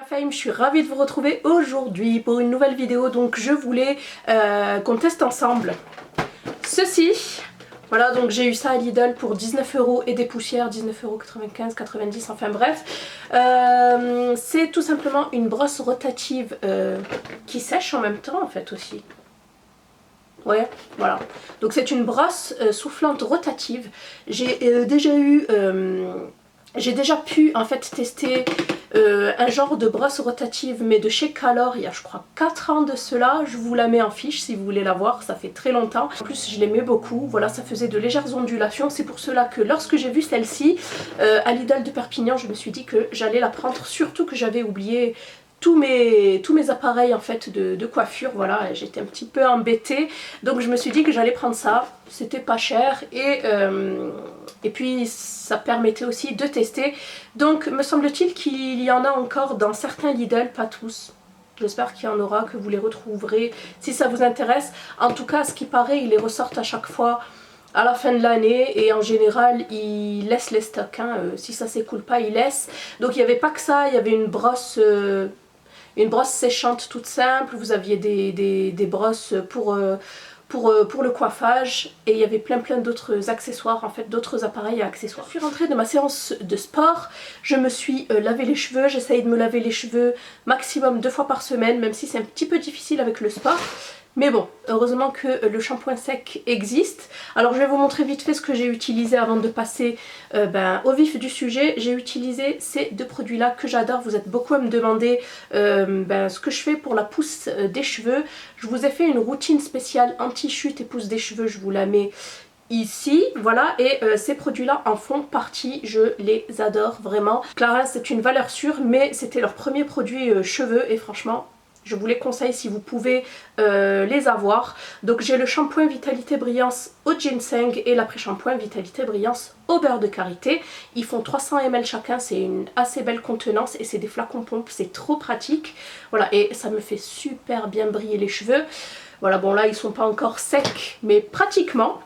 Fame, je suis ravie de vous retrouver aujourd'hui pour une nouvelle vidéo. Donc je voulais qu'on teste ensemble ceci. Voilà, donc j'ai eu ça à Lidl pour 19 € et des poussières, 19,95 €, 90, enfin bref. C'est tout simplement une brosse rotative qui sèche en même temps en fait aussi. Ouais, voilà. Donc c'est une brosse soufflante rotative. J'ai déjà pu en fait tester un genre de brosse rotative mais de chez Calor il y a je crois 4 ans de cela. Je vous la mets en fiche si vous voulez la voir, ça fait très longtemps. En plus je l'aimais beaucoup, voilà, ça faisait de légères ondulations. C'est pour cela que lorsque j'ai vu celle-ci à Lidl de Perpignan, je me suis dit que j'allais la prendre, surtout que j'avais oublié tous mes appareils en fait de coiffure, voilà, j'étais un petit peu embêtée, donc je me suis dit que j'allais prendre ça, c'était pas cher et puis ça permettait aussi de tester. Donc me semble-t-il qu'il y en a encore dans certains Lidl, pas tous. J'espère qu'il y en aura, que vous les retrouverez si ça vous intéresse. En tout cas, ce qui paraît, ils les ressortent à chaque fois à la fin de l'année et en général ils laissent les stocks, hein. Si ça s'écoule pas, ils laissent. Donc il n'y avait pas que ça, il y avait une brosse séchante toute simple, vous aviez des brosses pour le coiffage et il y avait plein d'autres accessoires, en fait d'autres appareils et accessoires. Je suis rentrée de ma séance de sport, je me suis lavé les cheveux, j'essaye de me laver les cheveux maximum 2 fois par semaine, même si c'est un petit peu difficile avec le sport. Mais bon, heureusement que le shampoing sec existe. Alors je vais vous montrer vite fait ce que j'ai utilisé avant de passer au vif du sujet. J'ai utilisé ces deux produits là que j'adore. Vous êtes beaucoup à me demander ce que je fais pour la pousse des cheveux. Je vous ai fait une routine spéciale anti-chute et pousse des cheveux, je vous la mets ici, voilà, et ces produits là en font partie, je les adore vraiment. Clarins, c'est une valeur sûre, mais c'était leur premier produit cheveux et franchement je vous les conseille si vous pouvez les avoir. Donc j'ai le shampoing Vitalité Brillance au ginseng et l'après-shampoing Vitalité Brillance au beurre de karité. Ils font 300 ml chacun, c'est une assez belle contenance et c'est des flacons pompe, c'est trop pratique. Voilà, et ça me fait super bien briller les cheveux. Voilà, bon là ils sont pas encore secs, mais pratiquement.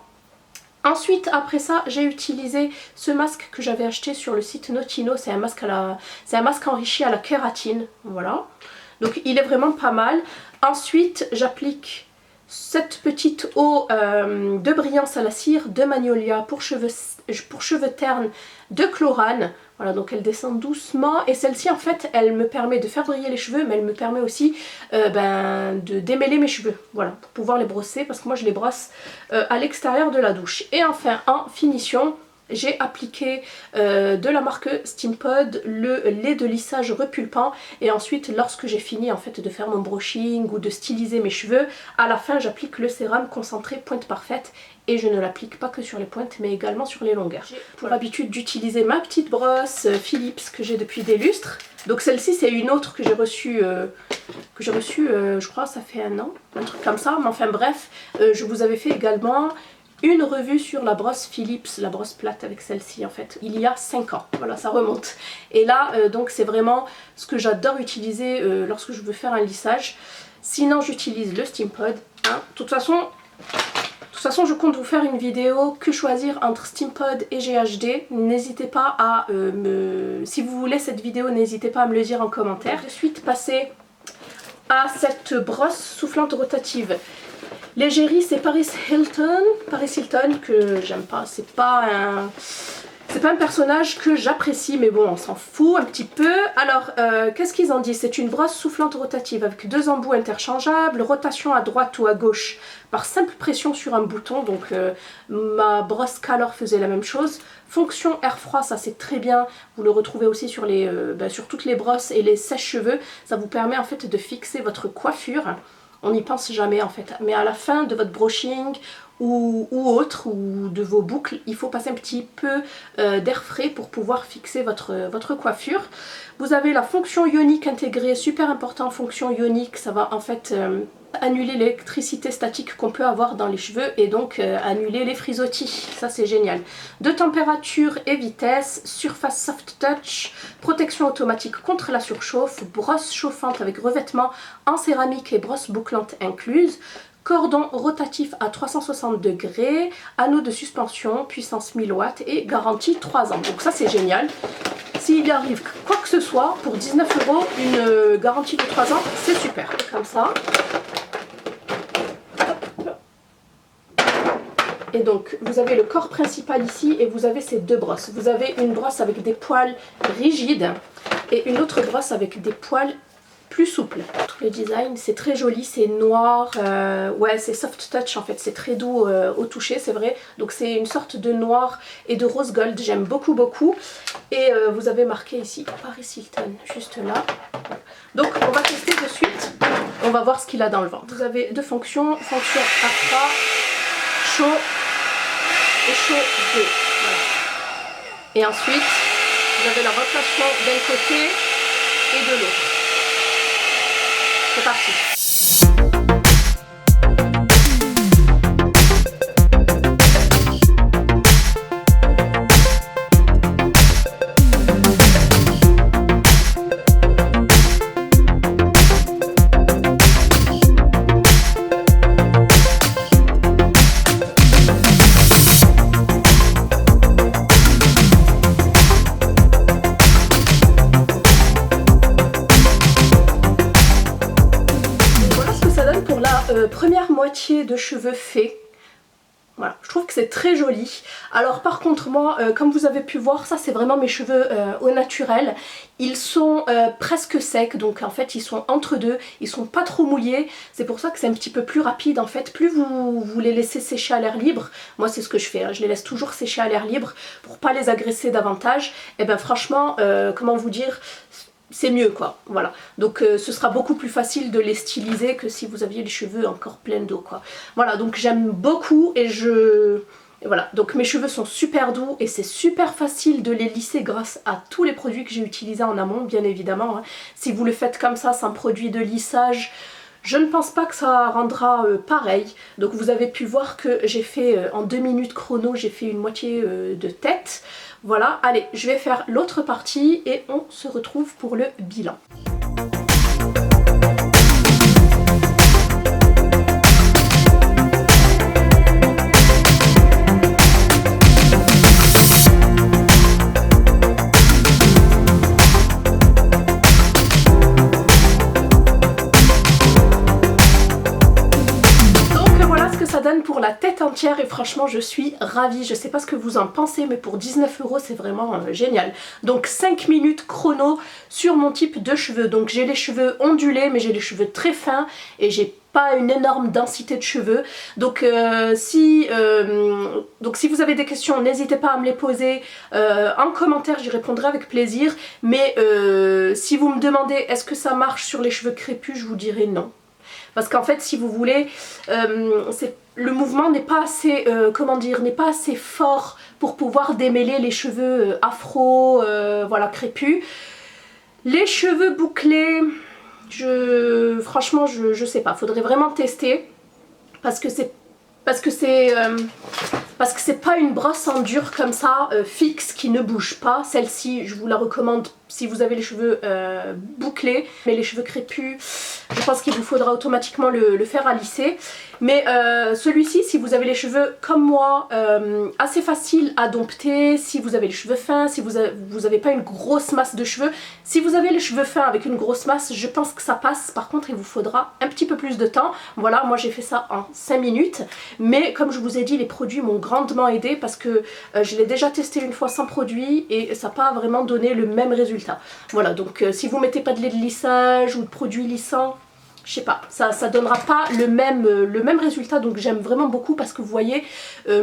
Ensuite, après ça, j'ai utilisé ce masque que j'avais acheté sur le site Notino. C'est un masque enrichi à la kératine, voilà. Donc il est vraiment pas mal. Ensuite j'applique cette petite eau de brillance à la cire de Magnolia pour cheveux ternes de Chlorane. Voilà, donc elle descend doucement et celle-ci en fait elle me permet de faire briller les cheveux, mais elle me permet aussi de démêler mes cheveux, voilà, pour pouvoir les brosser parce que moi je les brosse à l'extérieur de la douche. Et enfin en finition, j'ai appliqué de la marque Steampod le lait de lissage repulpant et ensuite lorsque j'ai fini en fait de faire mon brushing ou de styliser mes cheveux, à la fin j'applique le sérum concentré pointe parfaite et je ne l'applique pas que sur les pointes mais également sur les longueurs. J'ai pour l'habitude d'utiliser ma petite brosse Philips que j'ai depuis des lustres. Donc celle-ci c'est une autre que j'ai reçue, je crois ça fait 1 an, un truc comme ça, mais enfin bref, je vous avais fait également une revue sur la brosse Philips, la brosse plate avec celle-ci en fait, il y a 5 ans, voilà ça remonte. Et là donc c'est vraiment ce que j'adore utiliser lorsque je veux faire un lissage. Sinon j'utilise le Steampod, hein. De toute façon je compte vous faire une vidéo que choisir entre Steampod et GHD. N'hésitez pas à si vous voulez cette vidéo, n'hésitez pas à me le dire en commentaire. De suite passer à cette brosse soufflante rotative. L'égérie c'est Paris Hilton que j'aime pas, c'est pas un personnage que j'apprécie, mais bon on s'en fout un petit peu. Alors qu'est-ce qu'ils en disent? C'est une brosse soufflante rotative avec 2 embouts interchangeables, rotation à droite ou à gauche par simple pression sur un bouton, donc ma brosse Calor faisait la même chose. Fonction air froid, ça c'est très bien, vous le retrouvez aussi sur sur toutes les brosses et les sèche-cheveux, ça vous permet en fait de fixer votre coiffure. On n'y pense jamais en fait, mais à la fin de votre brushing ou autre, ou de vos boucles, il faut passer un petit peu d'air frais pour pouvoir fixer votre coiffure. Vous avez la fonction ionique intégrée, super important, fonction ionique, ça va en fait annuler l'électricité statique qu'on peut avoir dans les cheveux et donc annuler les frisottis, ça c'est génial. De température et vitesse, surface soft touch, protection automatique contre la surchauffe, brosse chauffante avec revêtement en céramique et brosse bouclante incluse, cordon rotatif à 360 degrés, anneau de suspension, puissance 1000 watts et garantie 3 ans. Donc ça c'est génial. s'il arrive quoi que ce soit, pour 19 €, une garantie de 3 ans, c'est super. Comme ça. Et donc vous avez le corps principal ici et vous avez ces deux brosses. Vous avez une brosse avec des poils rigides et une autre brosse avec des poils plus souples. Le design, c'est très joli, c'est noir, ouais, c'est soft touch en fait, c'est très doux au toucher, c'est vrai. Donc c'est une sorte de noir et de rose gold, j'aime beaucoup beaucoup. Et vous avez marqué ici Paris Hilton, juste là. Donc on va tester de suite, on va voir ce qu'il a dans le ventre. Vous avez deux fonctions, fonction à froid, chaud et chaud 2. Voilà. Et ensuite, vous avez la rotation d'un côté et de l'autre. C'est parti. Première moitié de cheveux faits. Voilà, je trouve que c'est très joli. Alors par contre moi, comme vous avez pu voir, ça c'est vraiment mes cheveux au naturel. Ils sont presque secs, donc en fait ils sont entre deux, ils sont pas trop mouillés. C'est pour ça que c'est un petit peu plus rapide en fait. Plus vous les laissez sécher à l'air libre, moi c'est ce que je fais, hein, je les laisse toujours sécher à l'air libre pour pas les agresser davantage. Et ben franchement, comment vous dire, c'est mieux quoi, voilà. Donc ce sera beaucoup plus facile de les styliser que si vous aviez les cheveux encore pleins d'eau quoi. Voilà, donc j'aime beaucoup et voilà, donc mes cheveux sont super doux et c'est super facile de les lisser grâce à tous les produits que j'ai utilisés en amont, bien évidemment. Hein. Si vous le faites comme ça, sans produit de lissage, je ne pense pas que ça rendra pareil. Donc vous avez pu voir que j'ai fait en 2 minutes chrono, j'ai fait une moitié de tête. Voilà, allez, je vais faire l'autre partie et on se retrouve pour le bilan. Pour la tête entière et franchement je suis ravie, je sais pas ce que vous en pensez mais pour 19 € c'est vraiment génial. Donc 5 minutes chrono sur mon type de cheveux, donc j'ai les cheveux ondulés mais j'ai les cheveux très fins et j'ai pas une énorme densité de cheveux. Donc si vous avez des questions, n'hésitez pas à me les poser en commentaire, j'y répondrai avec plaisir. Mais si vous me demandez est-ce que ça marche sur les cheveux crépus, je vous dirai non. Parce qu'en fait, si vous voulez, le mouvement n'est pas assez, comment dire, n'est pas assez fort pour pouvoir démêler les cheveux afro, voilà, crépus. Les cheveux bouclés, franchement, je sais pas, faudrait vraiment tester parce que c'est pas une brosse en dur comme ça, fixe, qui ne bouge pas. Celle-ci, je vous la recommande si vous avez les cheveux bouclés. Mais les cheveux crépus, je pense qu'il vous faudra automatiquement le faire à lisser. Mais celui-ci, si vous avez les cheveux comme moi, assez facile à dompter, si vous avez les cheveux fins, si vous avez pas une grosse masse de cheveux. Si vous avez les cheveux fins avec une grosse masse, je pense que ça passe. Par contre, il vous faudra un petit peu plus de temps. Voilà, moi j'ai fait ça en 5 minutes. Mais comme je vous ai dit, les produits m'ont grandement aidé parce que je l'ai déjà testé une fois sans produit et ça n'a pas vraiment donné le même résultat. Voilà, donc si vous mettez pas de lait de lissage ou de produits lissants, je sais pas, ça donnera pas le même résultat. Donc j'aime vraiment beaucoup parce que vous voyez,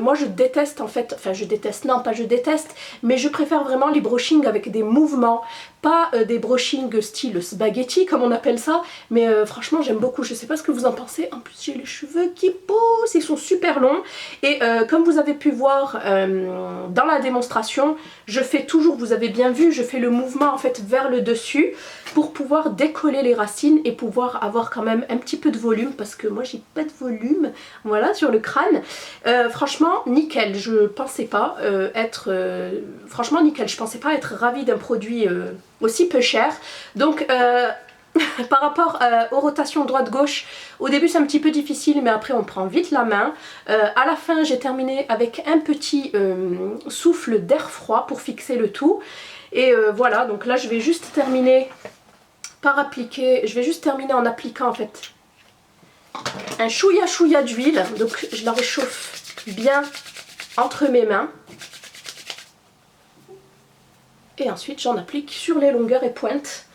moi je déteste en fait, enfin je déteste, non pas je déteste, mais je préfère vraiment les brushings avec des mouvements, pas des brushings style spaghetti comme on appelle ça, mais franchement j'aime beaucoup. Je sais pas ce que vous en pensez, en plus j'ai les cheveux qui poussent, ils sont super longs et comme vous avez pu voir dans la démonstration, je fais toujours, vous avez bien vu, je fais le mouvement en fait vers le dessus pour pouvoir décoller les racines et pouvoir avoir quand même un petit peu de volume parce que moi j'ai pas de volume, voilà, sur le crâne. Franchement nickel, je pensais pas être franchement nickel, je pensais pas être ravie d'un produit aussi peu cher. Donc par rapport aux rotations droite-gauche, au début c'est un petit peu difficile mais après on prend vite la main. À la fin j'ai terminé avec un petit souffle d'air froid pour fixer le tout. Et voilà, donc là je vais juste terminer par appliquer, je vais juste terminer en appliquant en fait un chouïa d'huile. Donc je la réchauffe bien entre mes mains. Et ensuite j'en applique sur les longueurs et pointes.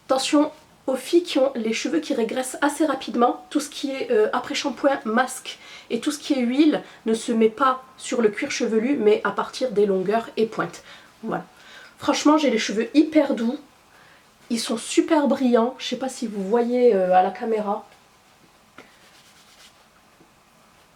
Attention aux filles qui ont les cheveux qui régressent assez rapidement, tout ce qui est après shampoing, masque et tout ce qui est huile ne se met pas sur le cuir chevelu mais à partir des longueurs et pointes. Voilà. Franchement j'ai les cheveux hyper doux, ils sont super brillants, je sais pas si vous voyez à la caméra.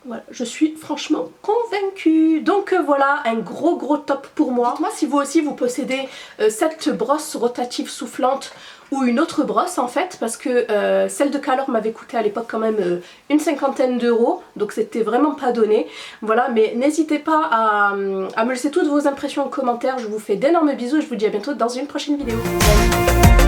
Voilà, je suis franchement convaincue. Donc voilà, un gros top pour moi. Dites-moi si vous aussi vous possédez cette brosse rotative soufflante ou une autre brosse en fait, parce que celle de Calor m'avait coûté à l'époque quand même une cinquantaine d'euros, donc c'était vraiment pas donné. Voilà, mais n'hésitez pas à me laisser toutes vos impressions en commentaire. Je vous fais d'énormes bisous et je vous dis à bientôt dans une prochaine vidéo. Bye.